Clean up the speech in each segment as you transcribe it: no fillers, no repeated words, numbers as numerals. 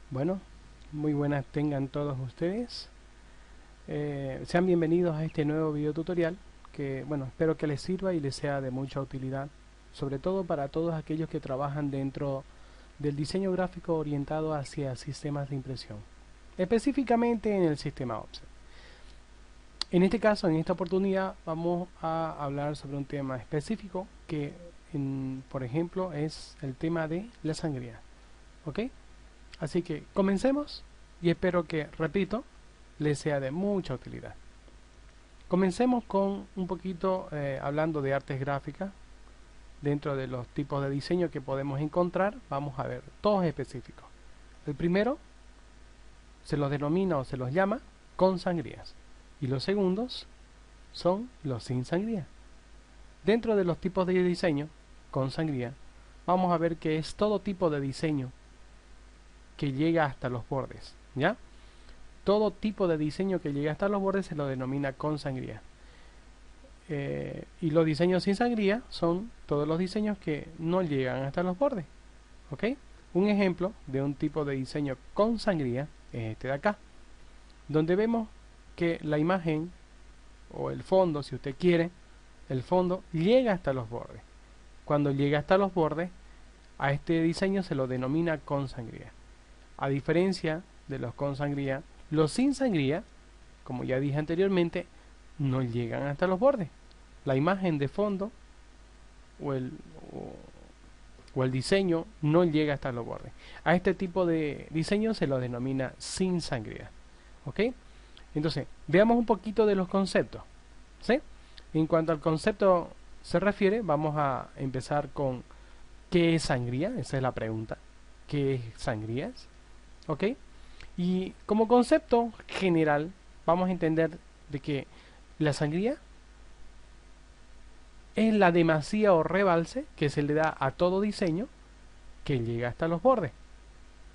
Bueno, muy buenas tengan todos ustedes. Sean bienvenidos a este nuevo video tutorial que, bueno, espero que les sirva y les sea de mucha utilidad, sobre todo para todos aquellos que trabajan dentro del diseño gráfico orientado hacia sistemas de impresión, específicamente en el sistema offset. En este caso, en esta oportunidad, vamos a hablar sobre un tema específico que, por ejemplo, es el tema de la sangría. ¿Ok? Así que comencemos y espero que, repito, les sea de mucha utilidad. Comencemos con un poquito hablando de artes gráficas. Dentro de los tipos de diseño que podemos encontrar, vamos a ver todos específicos. El primero se los denomina o se los llama con sangrías. Y los segundos son los sin sangría. Dentro de los tipos de diseño con sangría, vamos a ver que es todo tipo de diseño que llega hasta los bordes, ¿ya? Todo tipo de diseño que llega hasta los bordes se lo denomina con sangría. Y los diseños sin sangría son todos los diseños que no llegan hasta los bordes, ¿ok? Un ejemplo de un tipo de diseño con sangría es este de acá, donde vemos que la imagen o el fondo, si usted quiere, el fondo llega hasta los bordes. Cuando llega hasta los bordes, a este diseño se lo denomina con sangría. A diferencia de los con sangría, los sin sangría, como ya dije anteriormente, no llegan hasta los bordes. La imagen de fondo o el diseño no llega hasta los bordes. A este tipo de diseño se lo denomina sin sangría. ¿Ok? Entonces, veamos un poquito de los conceptos. ¿Sí? En cuanto al concepto se refiere, vamos a empezar con ¿qué es sangría? Esa es la pregunta. ¿Qué es sangrías? ¿Ok? Y como concepto general, vamos a entender de que la sangría es la demasía o rebalse que se le da a todo diseño que llega hasta los bordes,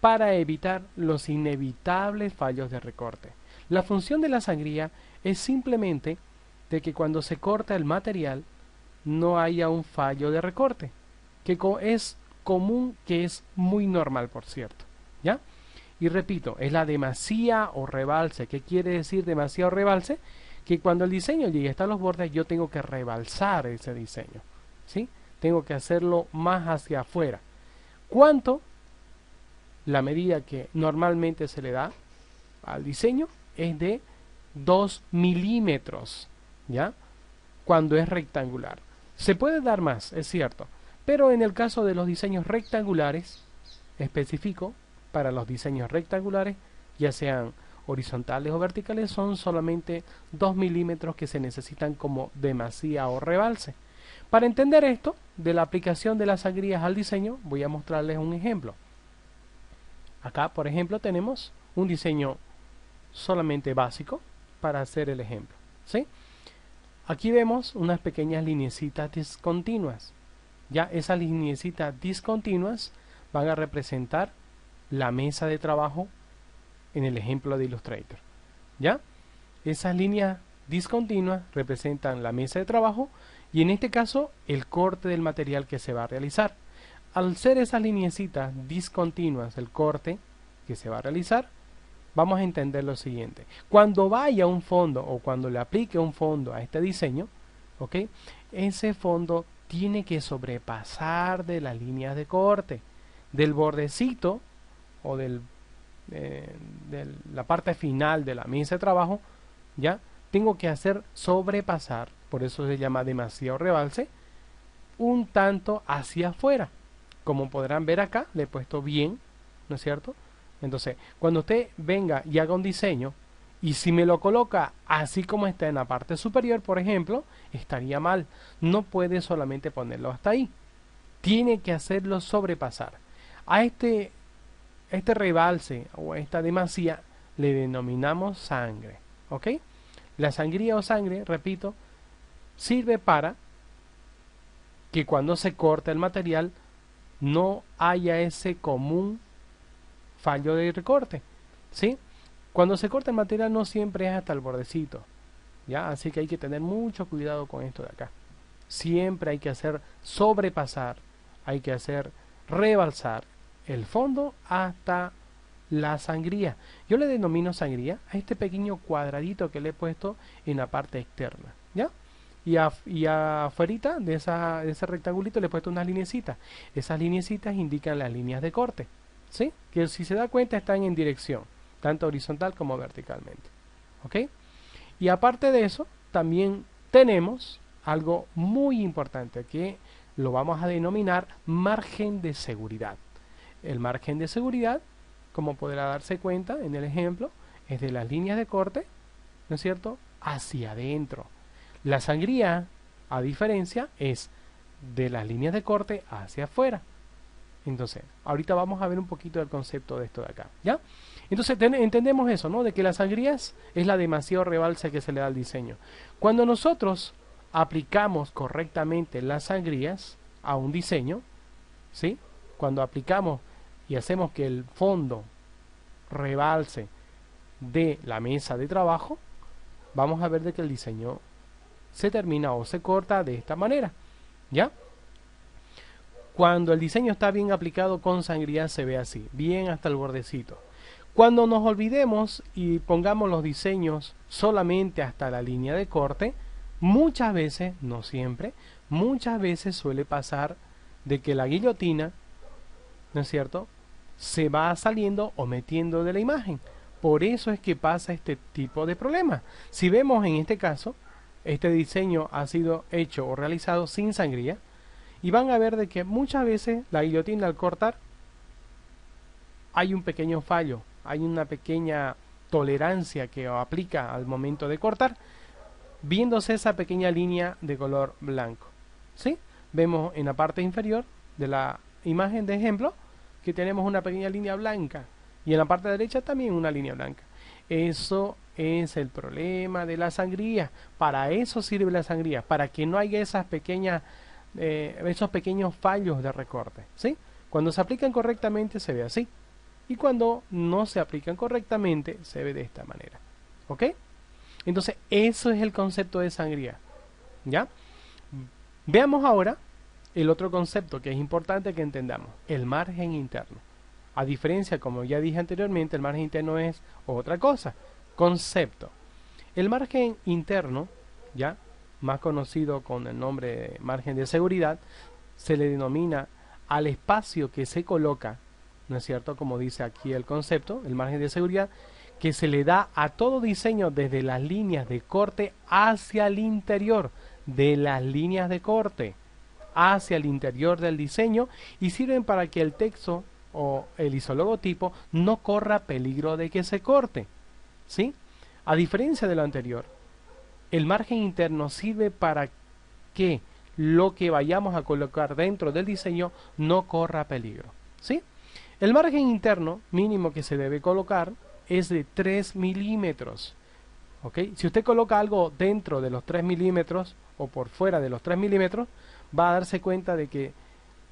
para evitar los inevitables fallos de recorte. La función de la sangría es simplemente de que cuando se corta el material no haya un fallo de recorte, que es común, que es muy normal, por cierto, ¿ya? Y repito, es la demasía o rebalse. ¿Qué quiere decir demasía o rebalse? Que cuando el diseño llegue hasta los bordes, yo tengo que rebalsar ese diseño, ¿sí? Tengo que hacerlo más hacia afuera. ¿Cuánto? La medida que normalmente se le da al diseño es de 2 milímetros, ¿ya? Cuando es rectangular. Se puede dar más, es cierto, pero en el caso de los diseños rectangulares, específico, para los diseños rectangulares, ya sean horizontales o verticales, son solamente 2 milímetros que se necesitan como demasía o rebalse. Para entender esto, de la aplicación de las sangrías al diseño, voy a mostrarles un ejemplo. Acá, por ejemplo, tenemos un diseño solamente básico para hacer el ejemplo, ¿sí? Aquí vemos unas pequeñas lineecitas discontinuas. Ya esas lineecitas discontinuas van a representar la mesa de trabajo en el ejemplo de Illustrator. ¿Ya? Esas líneas discontinuas representan la mesa de trabajo y en este caso el corte del material que se va a realizar. Al ser esas lineecitas discontinuas el corte que se va a realizar, vamos a entender lo siguiente. Cuando vaya un fondo o cuando le aplique un fondo a este diseño, ¿ok? Ese fondo tiene que sobrepasar de las líneas de corte, del bordecito o de la parte final de la mesa de trabajo, ¿ya? Tengo que hacer sobrepasar, por eso se llama demasiado rebalse, un tanto hacia afuera. Como podrán ver acá, le he puesto bien, ¿no es cierto? Entonces, cuando usted venga y haga un diseño, y si me lo coloca así como está en la parte superior, por ejemplo, estaría mal. No puede solamente ponerlo hasta ahí. Tiene que hacerlo sobrepasar. A este rebalse o a esta demasía le denominamos sangre. ¿Ok? La sangría o sangre, repito, sirve para que cuando se corta el material no haya ese común fallo de recorte, ¿sí? Cuando se corta el material no siempre es hasta el bordecito, ¿ya? Así que hay que tener mucho cuidado con esto de acá. Siempre hay que hacer sobrepasar, hay que hacer rebalsar el fondo hasta la sangría. Yo le denomino sangría a este pequeño cuadradito que le he puesto en la parte externa, ¿ya? Y afuera de ese rectangulito le he puesto unas lineecitas. Esas lineecitas indican las líneas de corte, ¿sí? Que si se da cuenta están en dirección, tanto horizontal como verticalmente, ¿ok? Y aparte de eso, también tenemos algo muy importante que lo vamos a denominar margen de seguridad. El margen de seguridad, como podrá darse cuenta en el ejemplo, es de las líneas de corte, ¿no es cierto?, hacia adentro. La sangría, a diferencia, es de las líneas de corte hacia afuera. Entonces, ahorita vamos a ver un poquito del concepto de esto de acá, ¿ya? Entonces, entendemos eso, ¿no? De que la sangría es la demasiado rebalse que se le da al diseño. Cuando nosotros aplicamos correctamente las sangrías a un diseño, ¿sí? Cuando aplicamos y hacemos que el fondo rebalse de la mesa de trabajo, vamos a ver de que el diseño se termina o se corta de esta manera, ¿ya? Cuando el diseño está bien aplicado con sangría se ve así, bien hasta el bordecito. Cuando nos olvidemos y pongamos los diseños solamente hasta la línea de corte, muchas veces, no siempre, muchas veces suele pasar de que la guillotina, ¿no es cierto?, se va saliendo o metiendo de la imagen. Por eso es que pasa este tipo de problema. Si vemos en este caso, este diseño ha sido hecho o realizado sin sangría, y van a ver de que muchas veces la guillotina al cortar hay un pequeño fallo, hay una pequeña tolerancia que aplica al momento de cortar, viéndose esa pequeña línea de color blanco, ¿sí? Vemos en la parte inferior de la imagen de ejemplo que tenemos una pequeña línea blanca y en la parte derecha también una línea blanca. Eso es el problema de la sangría. Para eso sirve la sangría, para que no haya esas pequeñas esos pequeños fallos de recorte, ¿sí? Cuando se aplican correctamente se ve así, y cuando no se aplican correctamente se ve de esta manera, ¿ok? Entonces eso es el concepto de sangría, ¿ya? Veamos ahora el otro concepto que es importante que entendamos, el margen interno. A diferencia, como ya dije anteriormente, el margen interno es otra cosa, concepto. El margen interno, ¿ya?, más conocido con el nombre de margen de seguridad, se le denomina al espacio que se coloca, ¿no es cierto?, como dice aquí el concepto, el margen de seguridad, que se le da a todo diseño desde las líneas de corte hacia el interior de las líneas de corte, hacia el interior del diseño, y sirven para que el texto o el isologotipo no corra peligro de que se corte, ¿sí? A diferencia de lo anterior, el margen interno sirve para que lo que vayamos a colocar dentro del diseño no corra peligro, ¿sí? El margen interno mínimo que se debe colocar es de 3 milímetros, ¿ok? Si usted coloca algo dentro de los 3 milímetros o por fuera de los 3 milímetros, va a darse cuenta de que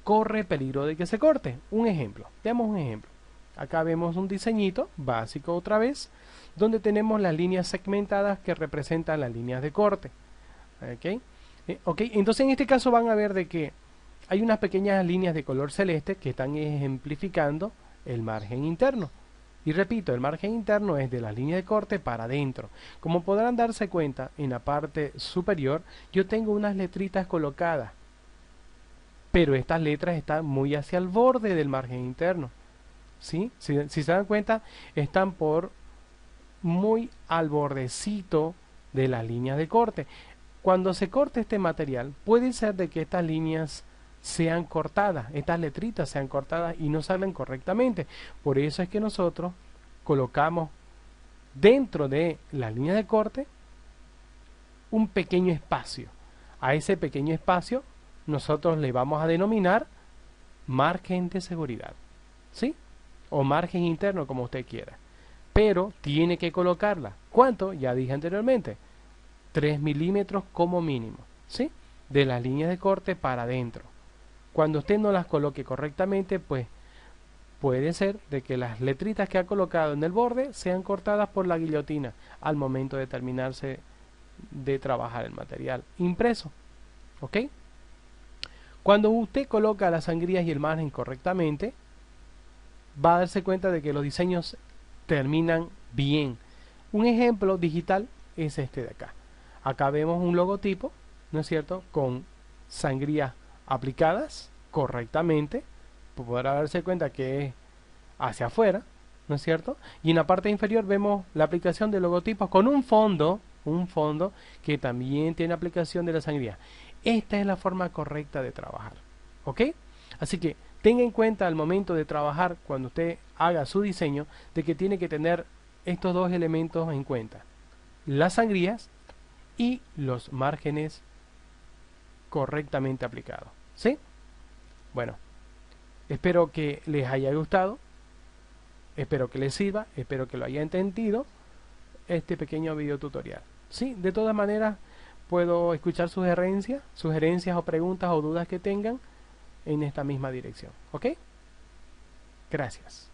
corre peligro de que se corte. Un ejemplo, veamos un ejemplo. Acá vemos un diseñito básico otra vez, donde tenemos las líneas segmentadas que representan las líneas de corte. ¿Ok? Entonces en este caso van a ver de que hay unas pequeñas líneas de color celeste que están ejemplificando el margen interno. Y repito, el margen interno es de la línea de corte para adentro. Como podrán darse cuenta, en la parte superior yo tengo unas letritas colocadas, pero estas letras están muy hacia el borde del margen interno, ¿sí? Si se dan cuenta, están por muy al bordecito de las líneas de corte. Cuando se corte este material, puede ser de que estas líneas sean cortadas, estas letritas sean cortadas y no salgan correctamente. Por eso es que nosotros colocamos dentro de la línea de corte un pequeño espacio. A ese pequeño espacio nosotros le vamos a denominar margen de seguridad, ¿sí? O margen interno, como usted quiera. Pero tiene que colocarla. ¿Cuánto? Ya dije anteriormente, 3 milímetros como mínimo, ¿sí? De las líneas de corte para adentro. Cuando usted no las coloque correctamente, pues puede ser de que las letritas que ha colocado en el borde sean cortadas por la guillotina al momento de terminarse de trabajar el material impreso, ¿ok? Cuando usted coloca las sangrías y el margen correctamente, va a darse cuenta de que los diseños terminan bien. Un ejemplo digital es este de acá. Acá vemos un logotipo, ¿no es cierto?, con sangrías aplicadas correctamente. Podrá darse cuenta que es hacia afuera, ¿no es cierto? Y en la parte inferior vemos la aplicación de logotipos con un fondo que también tiene aplicación de la sangría. Esta es la forma correcta de trabajar, ¿ok? Así que tenga en cuenta al momento de trabajar, cuando usted haga su diseño, de que tiene que tener estos dos elementos en cuenta: las sangrías y los márgenes correctamente aplicados, ¿sí? Bueno, espero que les haya gustado, espero que les sirva, espero que lo haya entendido este pequeño video tutorial. Sí, de todas maneras puedo escuchar sugerencias o preguntas o dudas que tengan en esta misma dirección, ¿ok? Gracias.